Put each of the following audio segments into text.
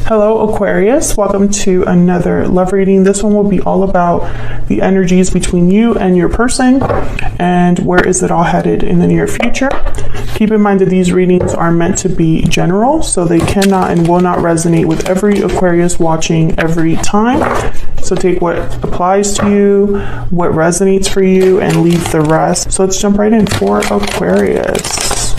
Hello Aquarius, welcome to another love reading. This one will be all about the energies between you and your person and where is it all headed in the near future. Keep in mind that these readings are meant to be general, so they cannot and will not resonate with every Aquarius watching every time. So take what applies to you, what resonates for you, and leave the rest. So let's jump right in for Aquarius.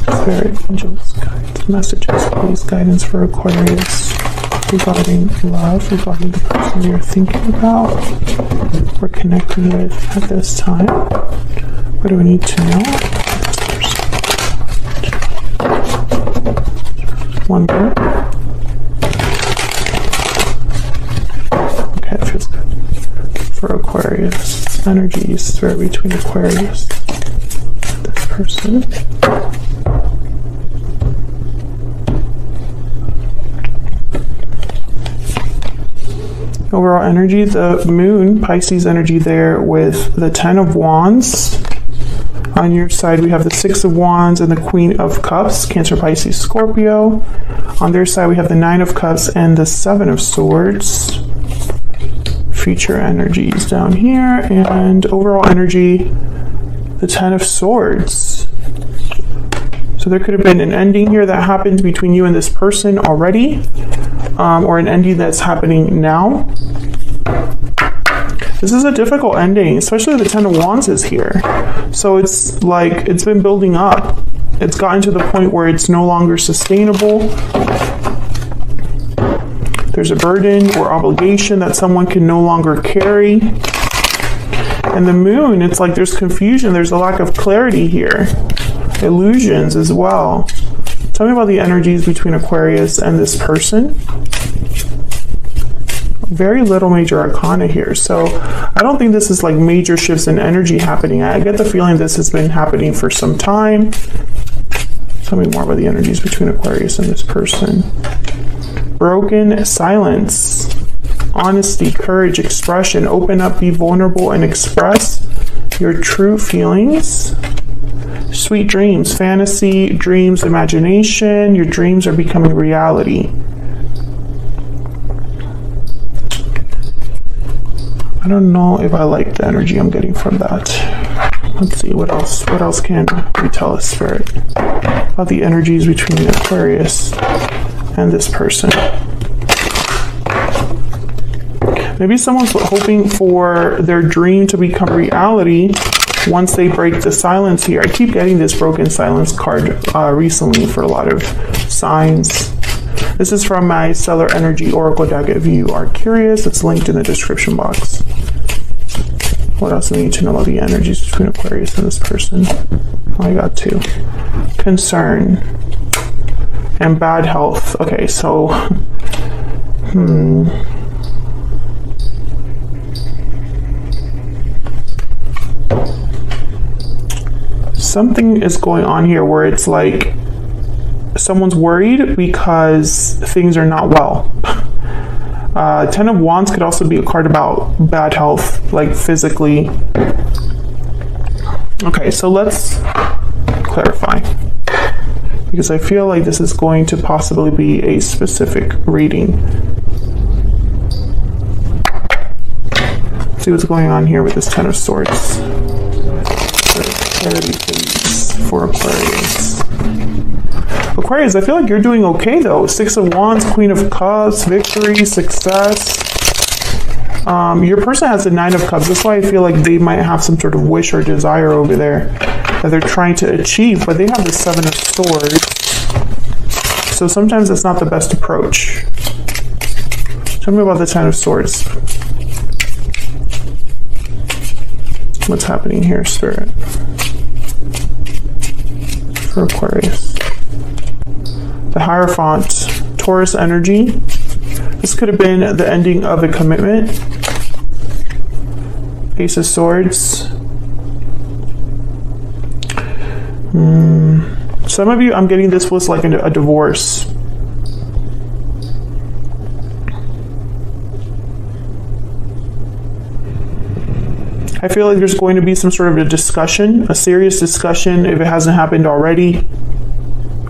Spirit, angels, guides, messages, please, guidance for Aquarius regarding love, regarding the person you're thinking about, we're connecting with at this time. What do we need to know? Wonder. Okay, that feels good. For Aquarius, energies, spirit between Aquarius and this person. Overall energy, the moon, Pisces energy there with the 10 of Wands. On your side, we have the 6 of Wands and the Queen of Cups, Cancer, Pisces, Scorpio. On their side, we have the 9 of Cups and the 7 of Swords. Future energies down here, and overall energy, the 10 of Swords. So there could have been an ending here that happened between you and this person already, or an ending that's happening now. This is a difficult ending, especially the 10 of Wands is here. So it's like it's been building up. It's gotten to the point where it's no longer sustainable. There's a burden or obligation that someone can no longer carry. And the moon, it's like there's confusion. There's a lack of clarity here. Illusions as well. Tell me about the energies between Aquarius and this person. Very little major arcana here, so I don't think this is like major shifts in energy happening. I get the feeling this has been happening for some time. Tell me more about the energies between Aquarius and this person. Broken silence, honesty, courage, expression. Open up, be vulnerable, and express your true feelings. Sweet dreams, fantasy, dreams, imagination. Your dreams are becoming reality. I don't know if I like the energy I'm getting from that. Let's see, what else can you tell us, Spirit, about the energies between Aquarius and this person? Maybe someone's hoping for their dream to become reality once they break the silence here. I keep getting this broken silence card recently for a lot of signs. This is from my Stellar Energy Oracle deck if you are curious. It's linked in the description box. What else do we need to know about the energies between Aquarius and this person? Oh, I got two. Concern and bad health. Okay, so something is going on here where it's like someone's worried because things are not well. 10 of Wands could also be a card about bad health, like physically. Okay, so let's clarify, because I feel like this is going to possibly be a specific reading. Let's see what's going on here with this 10 of Swords. Clarity, please, for Aquarius. Aquarius, I feel like you're doing okay though. 6 of Wands, Queen of Cups, victory, success. Your person has the 9 of Cups. That's why I feel like they might have some sort of wish or desire over there that they're trying to achieve, but they have the 7 of Swords. So sometimes that's not the best approach. Tell me about the 10 of Swords. What's happening here, Spirit? For Aquarius. The Hierophant, Taurus energy. This could have been the ending of a commitment. Ace of Swords. Some of you, I'm getting this was like a divorce. I feel like there's going to be some sort of a discussion, a serious discussion, if it hasn't happened already,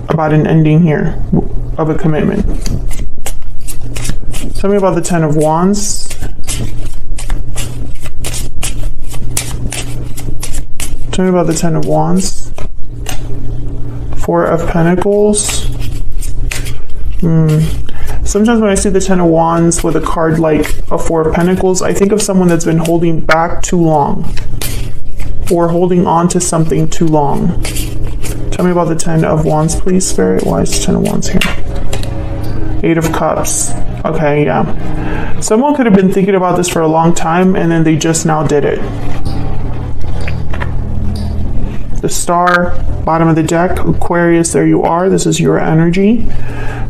about an ending here of a commitment. Tell me about the Ten of Wands. Tell me about the Ten of Wands. Four of Pentacles. Sometimes when I see the Ten of Wands with a card like a Four of Pentacles, I think of someone that's been holding back too long or holding on to something too long. Tell me about the Ten of Wands, please, Spirit. Why is the Ten of Wands here? Eight of Cups. Okay, yeah. Someone could have been thinking about this for a long time and then they just now did it. The Star, bottom of the deck, Aquarius, there you are. This is your energy.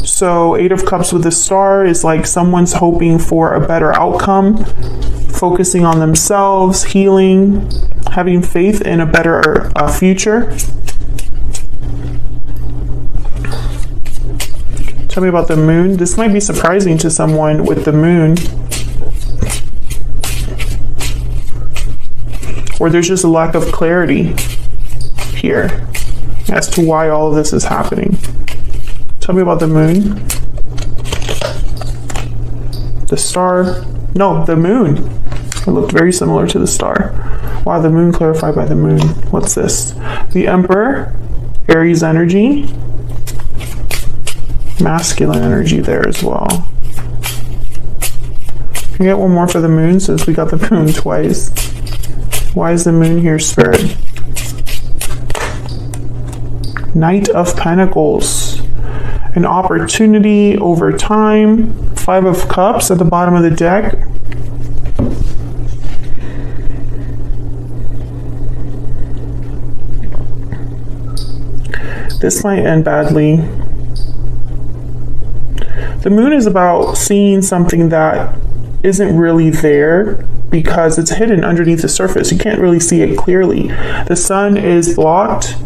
So Eight of Cups with the Star is like someone's hoping for a better outcome, focusing on themselves, healing, having faith in a better future. Tell me about the Moon. This might be surprising to someone with the Moon. Or there's just a lack of clarity here as to why all of this is happening. Tell me about the Moon. The Star. No, the Moon. It looked very similar to the Star. Wow, the Moon clarified by the Moon. What's this? The Emperor. Aries energy. Masculine energy there as well. Can you get one more for the Moon since we got the Moon twice? Why is the Moon here, Spirit? Knight of Pentacles. An opportunity over time. Five of Cups at the bottom of the deck. This might end badly. The Moon is about seeing something that isn't really there because it's hidden underneath the surface. You can't really see it clearly. The Sun is blocked.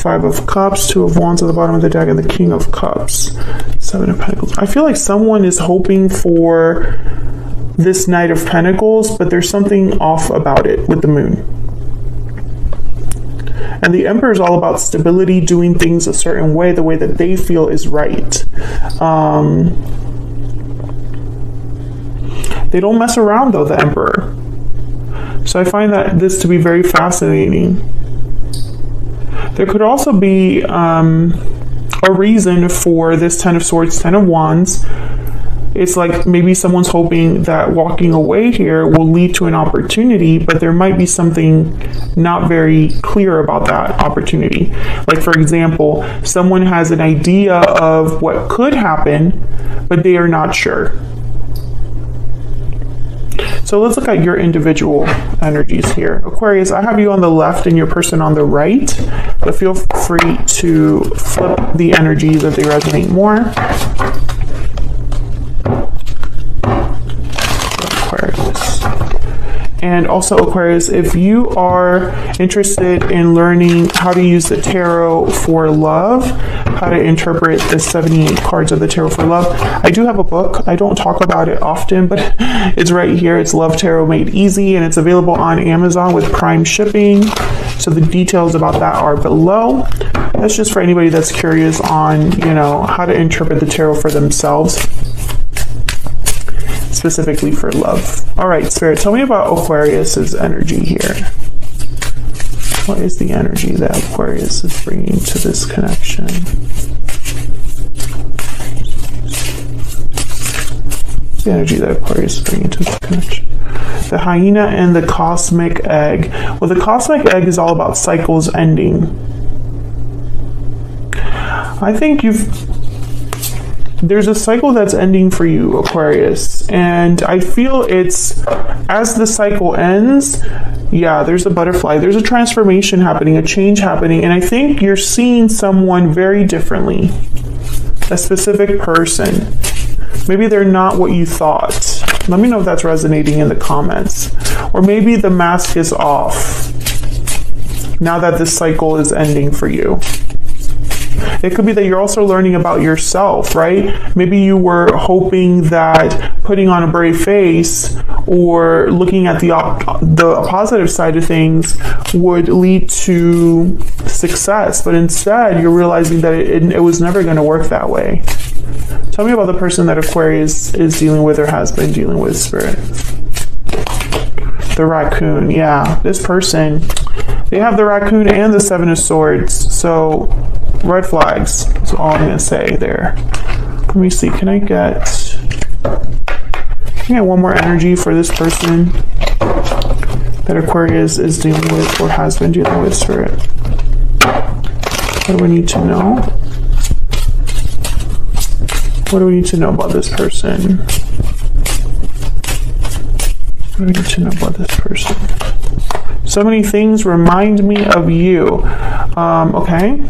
Five of Cups, Two of Wands at the bottom of the deck, and the King of Cups. Seven of Pentacles. I feel like someone is hoping for this Knight of Pentacles, but there's something off about it with the Moon. And the Emperor is all about stability, doing things a certain way, the way that they feel is right. They don't mess around, though, the Emperor. So I find that this to be very fascinating. There could also be a reason for this Ten of Swords, Ten of Wands. It's like maybe someone's hoping that walking away here will lead to an opportunity, but there might be something not very clear about that opportunity. Like, for example, someone has an idea of what could happen, but they are not sure. So let's look at your individual energies here. Aquarius, I have you on the left and your person on the right, but feel free to flip the energies if they resonate more. Aquarius. And also, Aquarius, if you are interested in learning how to use the tarot for love, how to interpret the 78 cards of the tarot for love, I do have a book. I don't talk about it often, but it's right here. It's Love Tarot Made Easy, and it's available on Amazon with Prime shipping. So the details about that are below. That's just for anybody that's curious on, how to interpret the tarot for themselves, specifically for love. All right, Spirit, tell me about Aquarius's energy here. What is the energy that Aquarius is bringing to this connection? The energy that Aquarius is bringing to this connection. The hyena and the cosmic egg. Well, the cosmic egg is all about cycles ending. I think there's a cycle that's ending for you, Aquarius, and I feel it's as the cycle ends, there's a butterfly, there's a transformation happening, a change happening, and I think you're seeing someone very differently, a specific person. Maybe they're not what you thought. Let me know if that's resonating in the comments. Or maybe the mask is off now that this cycle is ending for you. It could be that you're also learning about yourself, right? Maybe you were hoping that putting on a brave face or looking at the positive side of things would lead to success, but instead you're realizing that it was never going to work that way. Tell me about the person that Aquarius is dealing with or has been dealing with, Spirit. The raccoon, yeah. This person, they have the raccoon and the Seven of Swords. So, red flags. That's all I'm going to say there. Let me see. Can I get one more energy for this person that Aquarius is dealing with or has been dealing with, Spirit? What do we need to know? What do we need to know about this person? What do we need to know about this person? So many things remind me of you. Okay.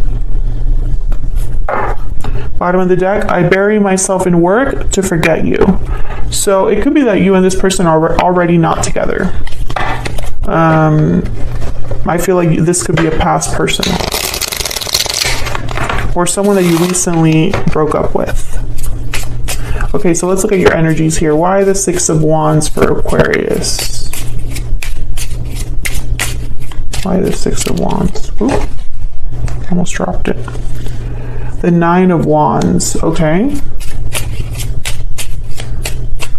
Bottom of the deck, I bury myself in work to forget you. So it could be that you and this person are already not together. I feel like this could be a past person. Or someone that you recently broke up with. Okay, so let's look at your energies here. Why the Six of Wands for Aquarius? Why the Six of Wands? Ooh, almost dropped it. The Nine of Wands, okay.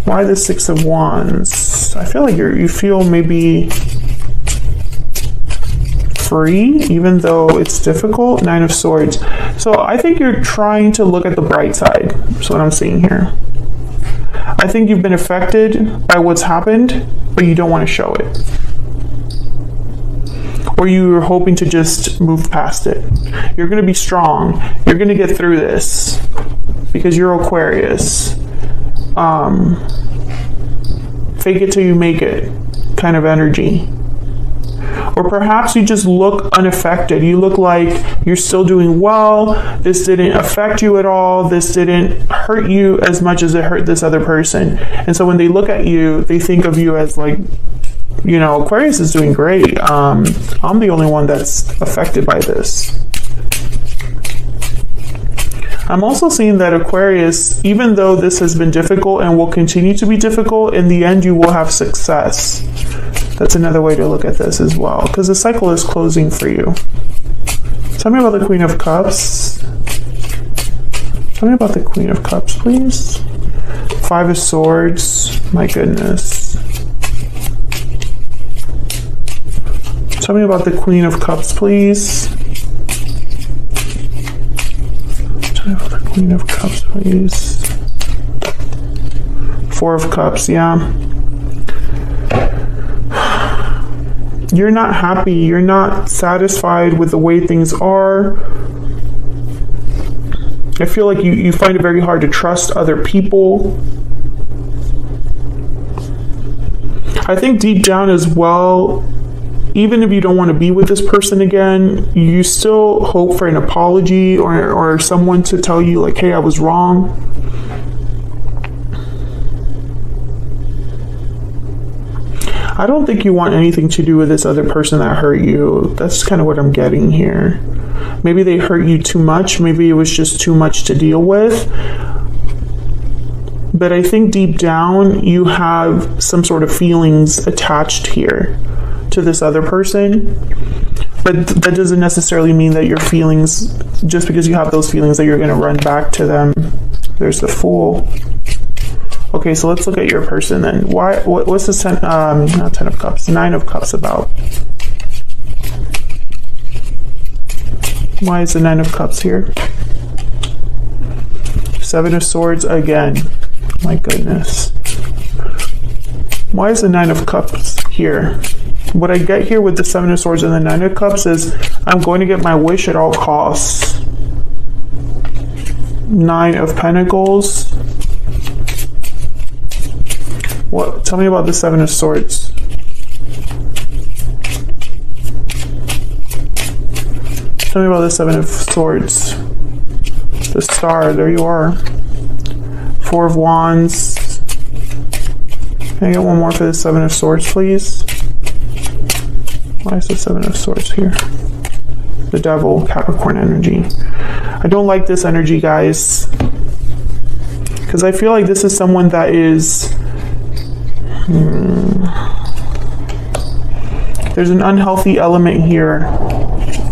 Why the Six of Wands? I feel like you feel maybe free, even though it's difficult. Nine of Swords. So I think you're trying to look at the bright side. That's what I'm seeing here. I think you've been affected by what's happened, but you don't want to show it. Or you're hoping to just move past it. You're going to be strong. You're going to get through this because you're Aquarius. Fake it till you make it kind of energy. Or perhaps you just look unaffected. You look like you're still doing well. This didn't affect you at all. This didn't hurt you as much as it hurt this other person. And so when they look at you, they think of you as like, you know, Aquarius is doing great. I'm the only one that's affected by this. I'm also seeing that Aquarius, even though this has been difficult and will continue to be difficult, in the end you will have success. That's another way to look at this as well, because the cycle is closing for you. Tell me about the Queen of Cups. Tell me about the Queen of Cups, please. Five of Swords. My goodness. Tell me about the Queen of Cups, please. Tell me about the Queen of Cups, please. Four of Cups, yeah. You're not happy. You're not satisfied with the way things are. I feel like you find it very hard to trust other people. I think deep down as well, even if you don't want to be with this person again, you still hope for an apology or someone to tell you like, hey, I was wrong. I don't think you want anything to do with this other person that hurt you. That's kind of what I'm getting here. Maybe they hurt you too much. Maybe it was just too much to deal with. But I think deep down, you have some sort of feelings attached here to this other person. But that doesn't necessarily mean that your feelings, just because you have those feelings, that you're going to run back to them. There's the Fool. Okay, so let's look at your person then. What's this not Ten of Cups, Nine of Cups about? Why is the Nine of Cups here? Seven of Swords again. My goodness. Why is the Nine of Cups here? What I get here with the Seven of Swords and the Nine of Cups is I'm going to get my wish at all costs. Nine of Pentacles. What? Tell me about the Seven of Swords. Tell me about the Seven of Swords. The Star, there you are. Four of Wands. Can I get one more for the Seven of Swords, please? Why is the Seven of Swords here? The Devil, Capricorn energy. I don't like this energy, guys, because I feel like this is someone that is there's an unhealthy element here.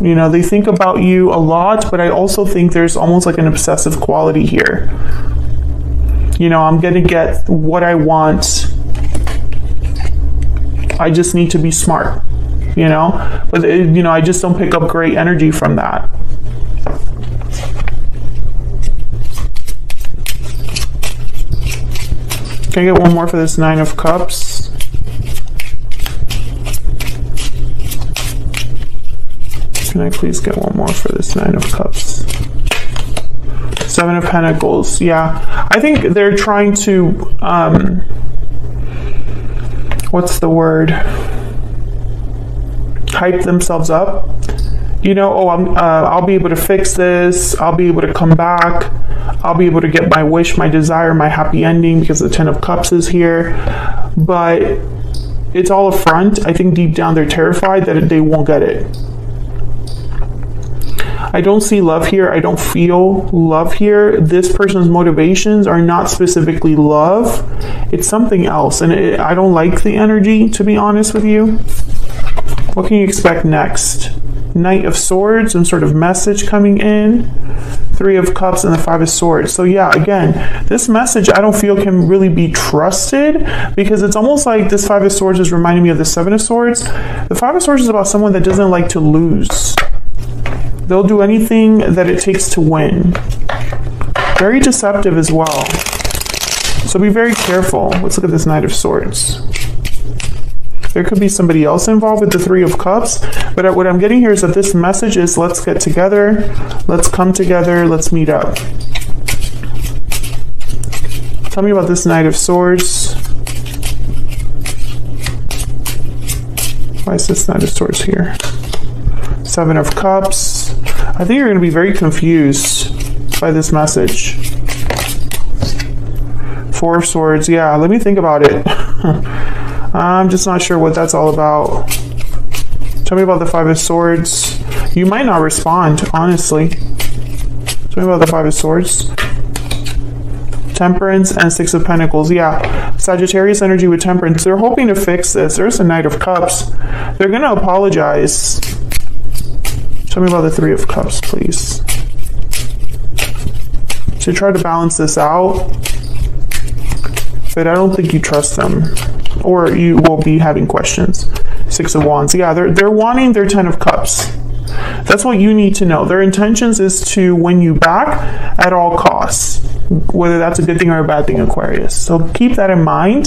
You know, they think about you a lot, but I also think there's almost like an obsessive quality here. You know, I'm gonna get what I want. I just need to be smart, you know? But, you know, I just don't pick up great energy from that. Can I get one more for this Nine of Cups? Can I please get one more for this Nine of Cups? Seven of Pentacles. Yeah, I think they're trying to, what's the word? Hype themselves up. You know, oh, I'll be able to fix this. I'll be able to come back. I'll be able to get my wish, my desire, my happy ending, because the Ten of Cups is here. But it's all a front. I think deep down they're terrified that they won't get it. I don't see love here. I don't feel love here. This person's motivations are not specifically love. It's something else. And I don't like the energy, to be honest with you. What can you expect next? Knight of Swords, some sort of message coming in. Three of Cups and the Five of Swords. So yeah, again, this message I don't feel can really be trusted, because it's almost like this Five of Swords is reminding me of the Seven of Swords. The Five of Swords is about someone that doesn't like to lose. They'll do anything that it takes to win. Very deceptive as well. So be very careful. Let's look at this Knight of Swords. There could be somebody else involved with the Three of Cups, but what I'm getting here is that this message is, let's get together, let's come together, let's meet up. Tell me about this Knight of Swords. Why is this Knight of Swords here? Seven of Cups. I think you're going to be very confused by this message. Four of Swords. Yeah, let me think about it. I'm just not sure what that's all about. Tell me about the Five of Swords. You might not respond, honestly. Tell me about the Five of Swords. Temperance and Six of Pentacles. Yeah, Sagittarius energy with Temperance. They're hoping to fix this. There's a Knight of Cups. They're going to apologize. Tell me about the Three of Cups, please. So try to balance this out, but I don't think you trust them, or you will be having questions. Six of Wands. Yeah, they're wanting their Ten of Cups. That's what you need to know. Their intentions is to win you back at all costs, whether that's a good thing or a bad thing, Aquarius. So keep that in mind,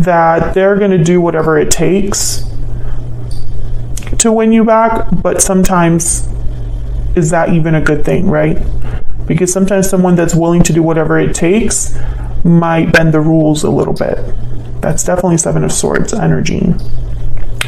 that they're going to do whatever it takes to win you back, but sometimes is that even a good thing, right? Because sometimes someone that's willing to do whatever it takes might bend the rules a little bit. That's definitely Seven of Swords energy.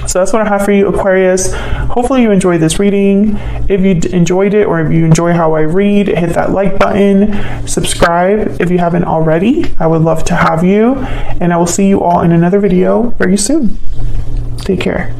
So that's what I have for you, Aquarius. Hopefully you enjoyed this reading. If you enjoyed it, or if you enjoy how I read, hit that like button, subscribe if you haven't already. I would love to have you, and I will see you all in another video very soon. Take care.